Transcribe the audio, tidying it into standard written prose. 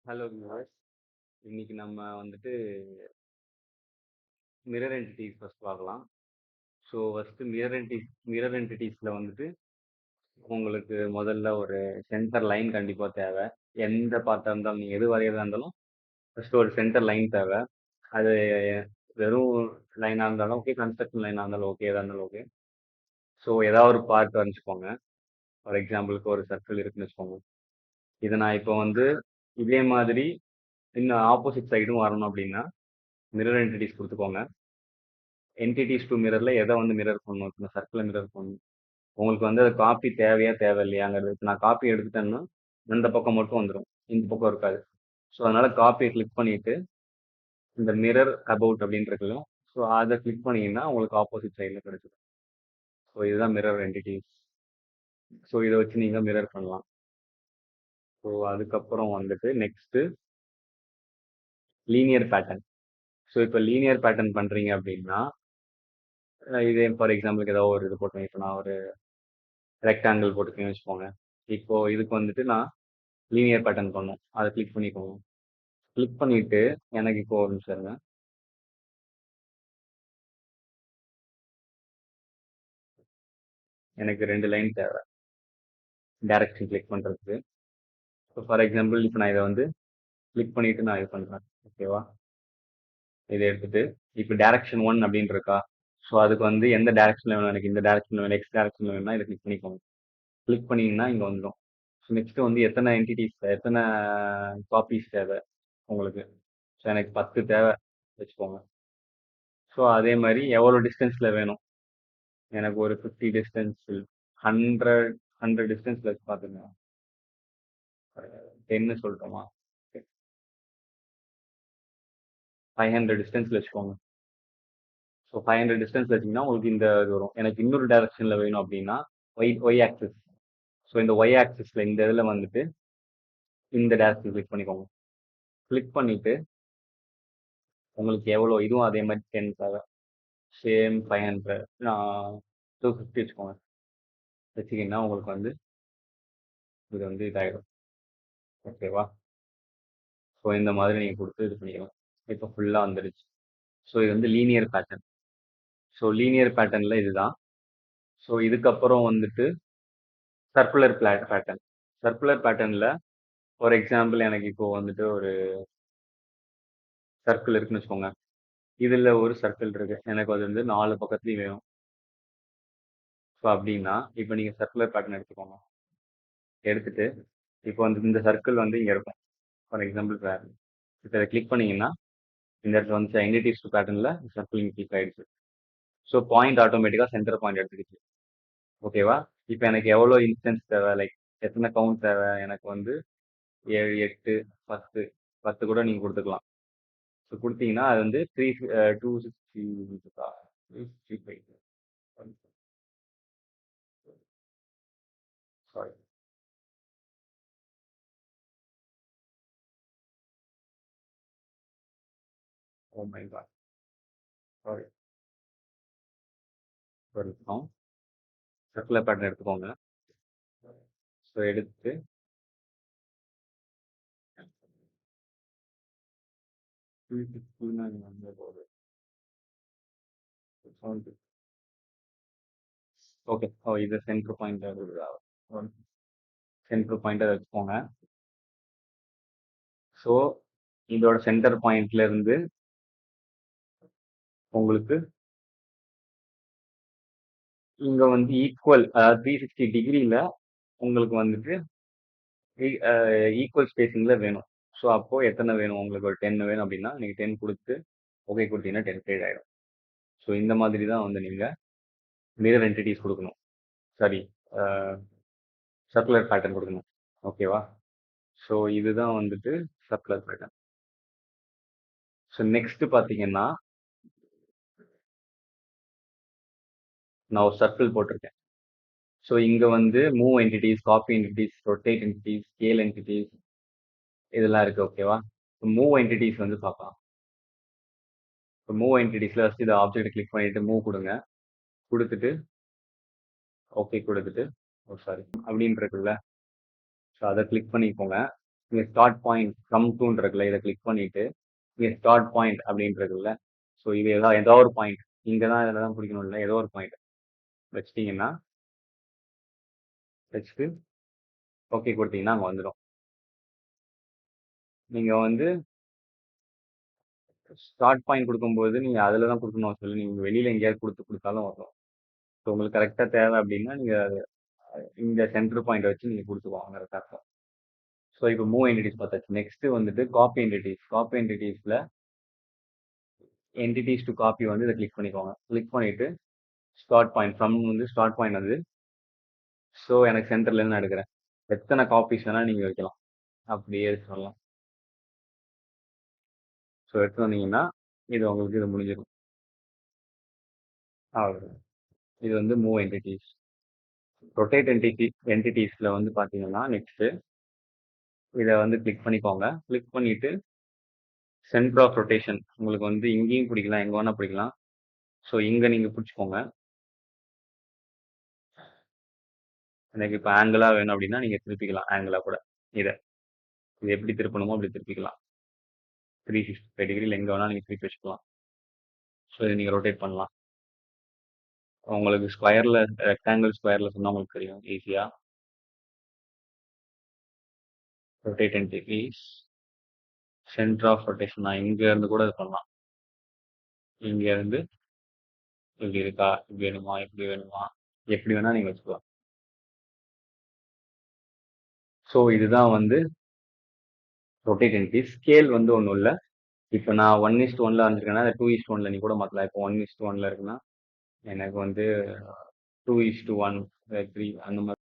Hello viewers. இன்னைக்கு நம்ம வந்துட்டு மிரர் என்டிட்டிஸ் ஃபர்ஸ்ட் பார்க்கலாம். ஸோ ஃபர்ஸ்ட் மிரர் என்டிட்டிஸ்ல வந்துட்டு உங்களுக்கு முதல்ல ஒரு சென்டர் லைன் கண்டிப்பா தேவை. எந்த பார்ட்டா இருந்தாலும் நீங்க எது வரையறதா இருந்தாலும் ஃபர்ஸ்ட் ஒரு சென்டர் லைன் தேவை. அது வெறும் லைனா இருந்தாலும் ஓகே, கன்ஸ்ட்ரக்ஷன் லைனா இருந்தாலும் ஓகே, எதா இருந்தாலும் ஓகே. ஸோ ஏதாவது ஒரு பார்ட் வரைஞ்சுக்கோங்க. ஃபார் எக்ஸாம்பிளுக்கு ஒரு சர்க்கிள் இருக்குன்னு வச்சுக்கோங்க. இதை நான் இப்போ வந்து இதே மாதிரி இன்னும் ஆப்போசிட் சைடும் வரணும் அப்படின்னா மிரர் என்டிட்டிஸ் கொடுத்துக்கோங்க. என்டிட்டிஸ் டு மிரர்ல எதை வந்து மிரர் பண்ணணும், இப்போ சர்க்கிளை மிரர் பண்ணணும். உங்களுக்கு வந்து அது காப்பி தேவையா தேவையில்லையாங்கிறது. இப்போ நான் காப்பி எடுத்துட்டேன்னா அந்த பக்கம் மட்டும் வந்துடும், இந்த பக்கம் இருக்காது. ஸோ அதனால காப்பியை கிளிக் பண்ணிட்டு இந்த மிரர் அபவுட் அப்படின்னு இருக்குல்ல, ஸோ அதை கிளிக் பண்ணீங்கன்னா உங்களுக்கு ஆப்போசிட் சைடில் கிடைச்சிடும். ஸோ இதுதான் மிரர் என்டிட்டிஸ். ஸோ இதை வச்சு நீங்க மிரர் பண்ணலாம். ஸோ அதுக்கப்புறம் வந்துட்டு நெக்ஸ்ட் லீனியர் பேட்டர்ன். ஸோ இப்போ லீனியர் பேட்டர்ன் பண்றீங்க அப்படின்னா இதே ஃபார் எக்ஸாம்பிளுக்கு ஏதாவது ஒரு இது போட்டேன். இப்போ நான் ஒரு ரெக்டாங்கிள் போட்டுக்கேன்னு வச்சுக்கோங்க. இப்போ இதுக்கு வந்துட்டு நான் லீனியர் பேட்டர்ன் பண்ணும், அதை கிளிக் பண்ணிக்கோங்க. கிளிக் பண்ணிட்டு எனக்கு இப்போ ஒரு நிமிஷம் இருங்க. எனக்கு 2 லைன் தேவை டைரக்ஷன் கிளிக் பண்றதுக்கு. ஸோ ஃபார் எக்ஸாம்பிள் இப்போ நான் இதை வந்து கிளிக் பண்ணிட்டு நான் இது பண்றேன். ஓகேவா? இதை எடுத்துட்டு இப்போ டைரக்ஷன் 1 அப்படின்னு இருக்கா. ஸோ அதுக்கு வந்து எந்த டைரக்ஷன்ல வேணும், எனக்கு இந்த டைரக்ஷன்ல வேணும், நெக்ஸ்ட் டைரக்ஷன்ல வேணும்னா இதை கிளிக் பண்ணிக்கோங்க. கிளிக் பண்ணீங்கன்னா இங்க வந்துடும். ஸோ நெக்ஸ்ட் வந்து எத்தனை என்டிட்டிஸ், எத்தனை காப்பீஸ் தேவை உங்களுக்கு. ஸோ எனக்கு 10 தேவை வச்சுக்கோங்க. ஸோ அதே மாதிரி எவ்வளோ டிஸ்டன்ஸ்ல வேணும், எனக்கு ஒரு 50 டிஸ்டன்ஸ், 100 டிஸ்டன்ஸ்ல வச்சு பார்த்துங்க. 10 சொல்லட்டுமா? 500 டிஸ்டன்ஸ்ல வச்சுக்கோங்க. ஸோ 500 டிஸ்டன்ஸ்ல வச்சீங்கன்னா உங்களுக்கு இந்த இது வரும். எனக்கு இன்னொரு டைரக்ஷன்ல வேணும் அப்படின்னா ஒய் ஆக்சிஸ். ஸோ இந்த ஒய் ஆக்சிஸ்ல இந்த இதில் வந்துட்டு இந்த டைரக்ஷன் கிளிக் பண்ணிக்கோங்க. கிளிக் பண்ணிட்டு உங்களுக்கு எவ்வளோ, இதுவும் அதே மாதிரி 10 தேவை. சேம் 500, 250 வச்சுக்கோங்க. வச்சுக்கிங்கன்னா உங்களுக்கு வந்து இது வந்து இதாயிடும். ஓகேவா? ஸோ இந்த மாதிரி நீங்கள் கொடுத்து இது பண்ணிக்கலாம். இப்போ ஃபுல்லாக வந்துடுச்சு. ஸோ இது வந்து லீனியர் பேட்டர்ன். ஸோ லீனியர் பேட்டர்னில் இதுதான். ஸோ இதுக்கப்புறம் வந்துட்டு சர்க்குலர் பேட்டர்ன். சர்க்குலர் பேட்டர்னில் ஃபார் எக்ஸாம்பிள் எனக்கு இப்போ வந்துட்டு ஒரு சர்க்கிள் இருக்குன்னு வச்சுக்கோங்க. இதில் ஒரு சர்க்கிள் இருக்கு, எனக்கு அது வந்து 4 பக்கத்துலையும் வேணும். ஸோ அப்படின்னா இப்போ நீங்கள் சர்க்குலர் பேட்டர்ன் எடுத்துக்கோங்க. எடுத்துட்டு இப்போ வந்து இந்த சர்க்கிள் வந்து இங்கே இருக்கும். ஃபார் எக்ஸாம்பிள் இப்போ இதை கிளிக் பண்ணீங்கன்னா இந்த இடத்துல வந்து என்டிட்டிஸ் பேட்டர்னில் சர்க்கிள் இங்கே கிளிக் ஆயிடுச்சு. ஸோ பாயிண்ட் ஆட்டோமேட்டிக்காக சென்டர் பாயிண்ட் எடுத்துக்கிச்சு. ஓகேவா? இப்போ எனக்கு எவ்வளோ இன்ஸ்டன்ஸ் தேவை, லைக் எத்தனை கவுண்ட் தேவை, எனக்கு வந்து 7, 8, 10, 10 கூட நீங்கள் கொடுத்துக்கலாம். ஸோ கொடுத்தீங்கன்னா அது வந்து 265. Sorry, oh my God, sorry. ஒரு நிமிஷம். சர்க்குலர் பேட்டர்ன் எடுத்துக்கோங்க. ஸோ எடுத்து ஓகே. ஓ இது சென்டர் பாயிண்ட், சென்டர் பாயிண்ட் வச்சுக்கோங்க. ஸோ இதோட சென்டர் பாயிண்ட்ல இருந்து உங்களுக்கு இங்க வந்து ஈக்குவல், அதாவது 360 டிகிரியில உங்களுக்கு வந்துட்டு ஈக்குவல் ஸ்பேசிங்ல வேணும். ஸோ அப்போ எத்தனை வேணும் உங்களுக்கு, ஒரு 10 வேணும் அப்படின்னா நீங்க 10 கொடுத்து ஓகே கொடுத்தீங்கன்னா 10 ஃபேட் ஆயிடும். ஸோ இந்த மாதிரி தான் வந்து நீங்க மிரர் என்டிட்டிஸ் கொடுக்கணும். சாரி, சர்க்குலர் பேட்டர்ன் கொடுக்கணும். ஓகேவா? ஸோ இதுதான் வந்துட்டு சர்க்குலர் பேட்டர்ன். ஸோ நெக்ஸ்ட் பார்த்தீங்கன்னா நான் ஒரு சர்க்கிள் போட்டிருக்கேன். ஸோ இங்க வந்து move entities, copy entities, rotate entities, scale entities இதெல்லாம் இருக்கு. ஓகேவா? மூவ் என்டிட்டிஸ் வந்து பார்க்கலாம். இப்போ மூவ் என்டிட்டிஸ்ல ஃபர்ஸ்ட் இந்த ஆப்ஜெக்ட் கிளிக் பண்ணிட்டு மூவ் கொடுங்க. கொடுத்துட்டு ஓகே கொடுத்துட்டு, ஓ சாரி அப்படின்னு இருக்குல்ல, ஸோ அதை கிளிக் பண்ணிக்கோங்க. இங்க ஸ்டார்ட் பாயிண்ட் ஃப்ரம் டூன்னு இருக்குல்ல, இதை கிளிக் பண்ணிட்டு இங்க ஸ்டார்ட் பாயிண்ட் அப்படின்னு இருக்குல்ல, ஸோ இது ஏதோ ஒரு பாயிண்ட் இங்கே தான் இதில் தான் பிடிக்கணும் இல்லை, ஏதோ ஒரு பாயிண்ட் வச்சிட்டிங்கன்னா வச்சுட்டு ஓகே கொடுத்தீங்கன்னா அங்கே வந்துடும். நீங்கள் வந்து ஸ்டார்ட் பாயிண்ட் கொடுக்கும்போது நீங்கள் அதில் தான் கொடுக்கணும் அவசியம் இல்லை, நீங்கள் வெளியில் எங்கேயாவது கொடுத்தாலும் வரும். ஸோ உங்களுக்கு கரெக்டாக தேவை அப்படின்னா நீங்கள் இந்த சென்டர் பாயிண்ட் வச்சு நீங்கள் கொடுத்துக்குவாங்க கரெக்டாக இருக்கும். ஸோ இப்போ மூவ் என்டிட்டிஸ் பார்த்தாச்சு. நெக்ஸ்ட் வந்துட்டு காப்பி என்டிட்டிஸ். காப்பி என்டிட்டிஸில் என்டிட்டிஸ் டு காப்பி வந்து இதை கிளிக் பண்ணிக்கோங்க. கிளிக் பண்ணிவிட்டு ஸ்டார்ட் பாயிண்ட் ஃப்ரம் வந்து ஸ்டார்ட் பாயிண்ட் வந்து ஸோ எனக்கு சென்டர்லேருந்து நான் எடுக்கிறேன். எத்தனை காப்பீஸ் வேணால் நீங்கள் வைக்கலாம், அப்படியே சொல்லலாம். ஸோ எடுத்து வந்தீங்கன்னா இது உங்களுக்கு இது முடிஞ்சிடும். அவ்வளோதான். இது வந்து மூவ் என்டிட்டிஸ். ரொட்டேட் என்டிட்டிஸில் வந்து பார்த்தீங்கன்னா நெக்ஸ்ட்டு இதை வந்து கிளிக் பண்ணிக்கோங்க. கிளிக் பண்ணிவிட்டு சென்டர் ஆஃப் ரொட்டேஷன் உங்களுக்கு வந்து இங்கேயும் பிடிக்கலாம், எங்கே வேணால் பிடிக்கலாம். ஸோ இங்கே நீங்கள் பிடிச்சிக்கோங்க. எனக்கு இப்போ ஆங்கிளாக வேணும் அப்படின்னா நீங்கள் திருப்பிக்கலாம், ஆங்கிளாக கூட. இதை இது எப்படி திருப்பணுமோ அப்படி திருப்பிக்கலாம். 365 டிகிரியில் எங்கே வேணால் நீங்கள் திருப்பி வச்சுக்கலாம். ஸோ இதை நீங்கள் ரொட்டேட் பண்ணலாம். உங்களுக்கு ஸ்கொயரில் ரெக்டாங்கிள் ஸ்கொயரில் சொன்னால் உங்களுக்கு தெரியும் ஈஸியாக. Rotate entities centre of rotation நான் இங்கே இருந்து கூட இது பண்ணலாம். இங்கே இருந்து இப்படி இருக்கா, இப்படி வேணுமா, இப்படி வேணுமா, எப்படி வேணால் நீங்கள் வச்சுக்கலாம். ஸோ இதுதான் வந்து ரொட்டேட் என்டிட்டிஸ். ஸ்கேல் வந்து ஒன்றும் இல்லை. இப்போ நான் 1:1 வந்திருக்கேன்னா 2:1 நீ கூட மாற்றலாம். இப்போ 1:1 இருக்குன்னா எனக்கு வந்து 2:1 3 அந்த மாதிரி